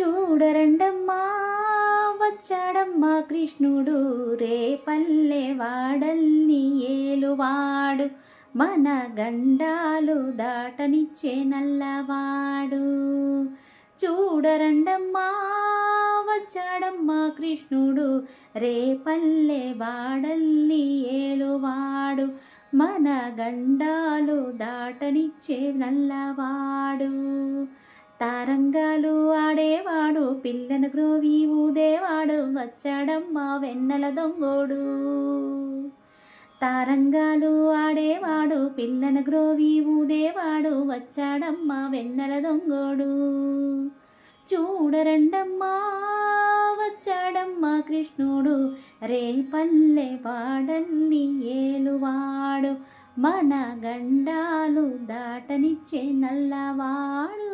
చూడరండమ్మా వచ్చాడమ్మా కృష్ణుడు, రేపల్లె వాడల్ని ఏలువాడు, మన గండాలు దాటనిచ్చే నల్లవాడు. చూడరండమ్మా వచ్చాడమ్మా కృష్ణుడు, రేపల్లె వాడల్ని ఏలువాడు, మన గండాలు దాటనిచ్చే నల్లవాడు. తారంగాలు ఆడేవాడు, పిల్లను గ్రోవి ఊదేవాడు, వచ్చాడమ్మా వెన్నెల దొంగోడు. తారంగాలు ఆడేవాడు, పిల్లను గ్రోవి ఊదేవాడు, వచ్చాడమ్మా వెన్నెల దొంగోడు. చూడరండమ్మా వచ్చాడమ్మా కృష్ణుడు, రేపల్లె వాడల్ని ఏలువాడు, మన గండాలు దాటనిచ్చే నల్లవాడు.